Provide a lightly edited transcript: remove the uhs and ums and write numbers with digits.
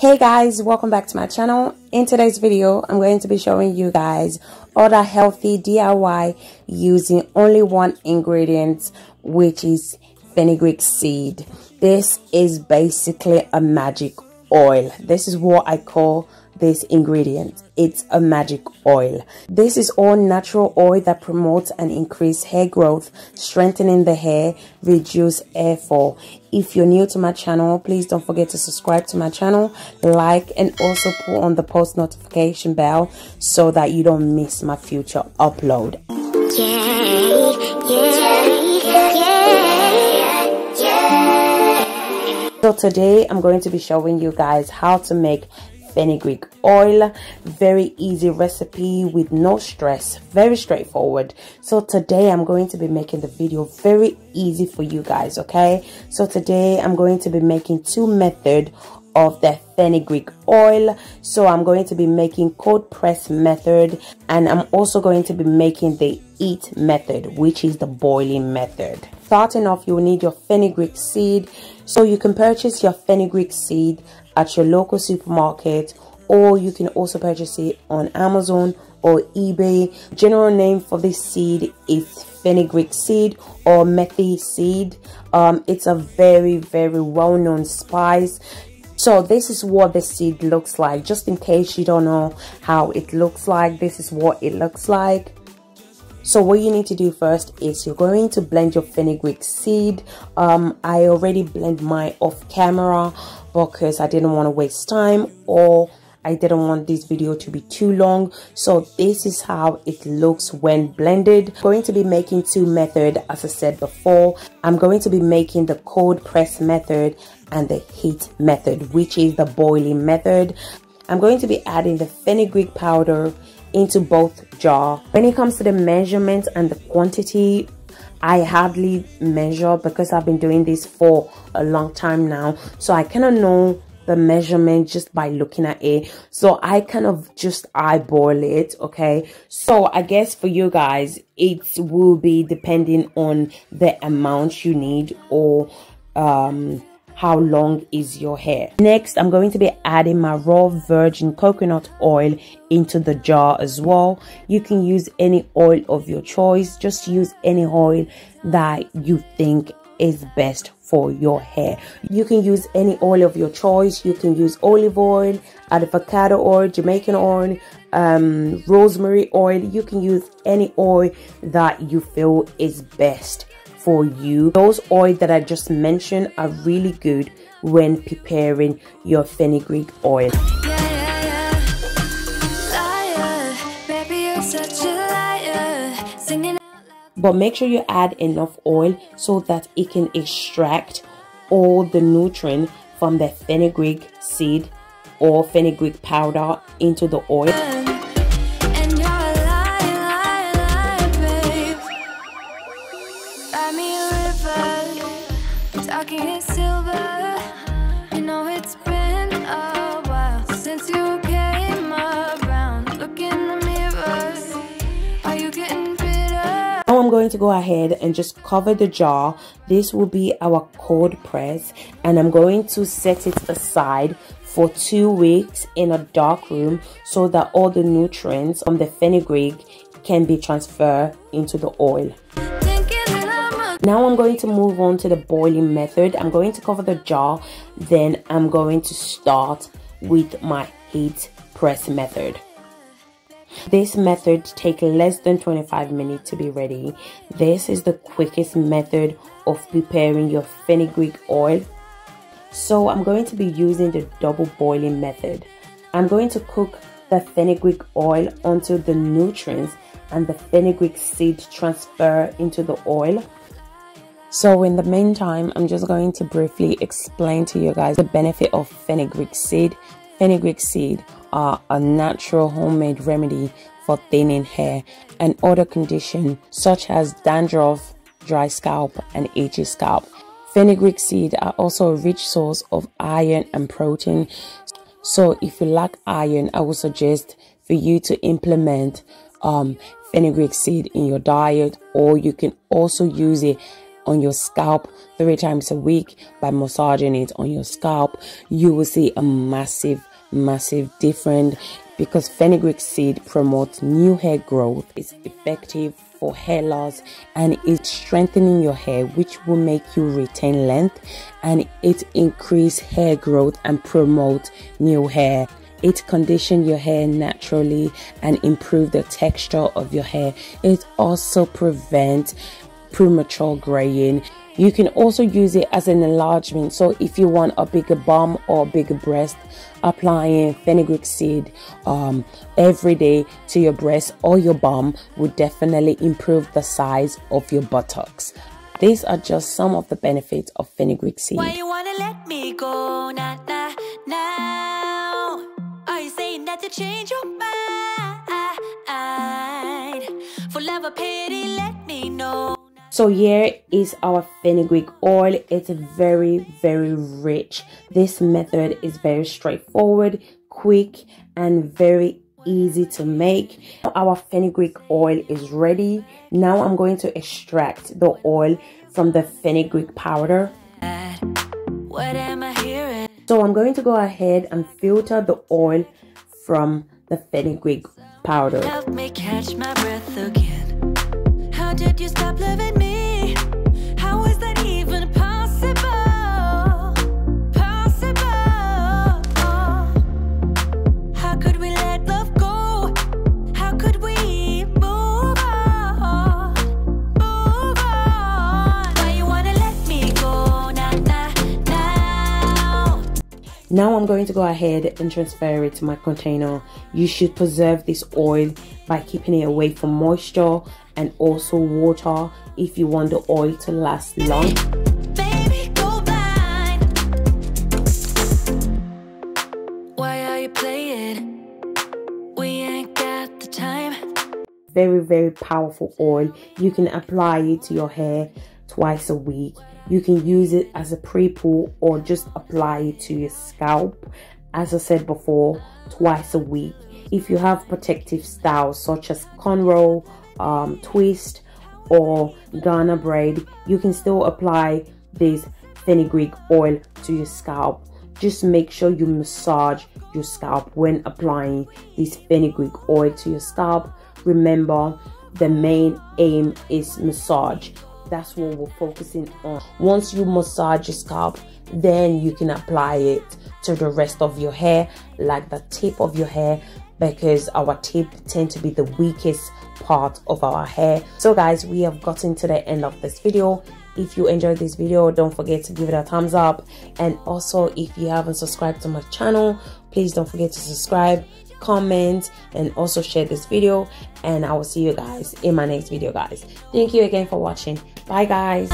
Hey guys, welcome back to my channel. In today's video, I'm going to be showing you guys other healthy DIY using only one ingredient, which is fenugreek seed. This is basically a magic oil. This is what I call this ingredient. It's a magic oil. This is all natural oil that promotes and increase hair growth, strengthening the hair, reduce hair fall. If you're new to my channel, please don't forget to subscribe to my channel, like, and also put on the post notification bell so that you don't miss my future upload. So today I'm going to be showing you guys how to make fenugreek oil. Very easy recipe with no stress, very straightforward. So today I'm going to be making the video very easy for you guys. Okay, so today I'm going to be making two methods of the fenugreek oil. So I'm going to be making cold press method, and I'm also going to be making the heat method, which is the boiling method. Starting off, you will need your fenugreek seed. So you can purchase your fenugreek seed at your local supermarket, or you can also purchase it on Amazon or eBay. General name for this seed is fenugreek seed or methi seed. It's a very well-known spice. So this is what the seed looks like. Just in case you don't know how it looks like, this is what it looks like. So what you need to do first is you're going to blend your fenugreek seed. I already blend mine off camera because I didn't want to waste time, or I didn't want this video to be too long. So this is how it looks when blended. I'm going to be making two methods, as I said before. I'm going to be making the cold press method and the heat method, which is the boiling method. I'm going to be adding the fenugreek powder into both jars. When it comes to the measurements and the quantity, I hardly measure because I've been doing this for a long time now. So I kind of know the measurement just by looking at it. So I kind of just eyeball it. Okay, so I guess for you guys, it will be depending on the amount you need, or how long is your hair. Next, I'm going to be adding my raw virgin coconut oil into the jar as well. You can use any oil of your choice. Just use any oil that you think is best for your hair. You can use any oil of your choice. You can use olive oil, avocado oil, Jamaican oil, rosemary oil. You can use any oil that you feel is best for you. Those oils that I just mentioned are really good when preparing your fenugreek oil. But make sure you add enough oil so that it can extract all the nutrient from the fenugreek seed or fenugreek powder into the oil. Now I'm going to go ahead and just cover the jar. This will be our cold press, and I'm going to set it aside for 2 weeks in a dark room so that all the nutrients from the fenugreek can be transferred into the oil. Now I'm going to move on to the boiling method. I'm going to cover the jar, then I'm going to start with my heat press method. This method takes less than 25 minutes to be ready. This is the quickest method of preparing your fenugreek oil. So I'm going to be using the double boiling method. I'm going to cook the fenugreek oil until the nutrients and the fenugreek seed transfer into the oil. So in the meantime, I'm just going to briefly explain to you guys the benefit of fenugreek seed. Fenugreek seed are a natural homemade remedy for thinning hair and other conditions such as dandruff, dry scalp, and itchy scalp. Fenugreek seed are also a rich source of iron and protein. So if you lack iron, I would suggest for you to implement fenugreek seed in your diet, or you can also use it on your scalp 3 times a week, by massaging it on your scalp, you will see a massive difference, because fenugreek seed promotes new hair growth. It's effective for hair loss, and it's strengthening your hair, which will make you retain length, and it increase hair growth and promote new hair. It conditions your hair naturally and improve the texture of your hair. It also prevents premature graying. You can also use it as an enlargement. So if you want a bigger bum or bigger breast, applying fenugreek seed every day to your breast or your bum would definitely improve the size of your buttocks. These are just some of the benefits of fenugreek seed. Why you wanna let me go now? Are you saying that to change your mind? For love or pity, let me know. So here is our fenugreek oil. It's very rich. This method is very straightforward, quick, and very easy to make. Our fenugreek oil is ready. Now I'm going to extract the oil from the fenugreek powder. What am I hearing? So I'm going to go ahead and filter the oil from the fenugreek powder. Help me catch my breath again. How did you stop loving me? How is that even possible? How could we let love go? How could we move on? Why you wanna let me go now? Now I'm going to go ahead and transfer it to my container. You should preserve this oil by keeping it away from moisture and also water if you want the oil to last long. Baby, go blind. Why are you playing? We ain't got the time. Very powerful oil. You can apply it to your hair twice a week. You can use it as a pre-poo or just apply it to your scalp, as I said before, twice a week. If you have protective styles such as cornrow, twist, or Ghana braid, you can still apply this fenugreek oil to your scalp. Just make sure you massage your scalp when applying this fenugreek oil to your scalp. Remember, the main aim is massage. That's what we're focusing on. Once you massage your scalp, then you can apply it to the rest of your hair, like the tip of your hair, because our tip tend to be the weakest part of our hair. So guys, we have gotten to the end of this video. If you enjoyed this video, don't forget to give it a thumbs up, and also if you haven't subscribed to my channel, please don't forget to subscribe, comment, and also share this video. And I will see you guys in my next video, guys. Thank you again for watching. Bye guys.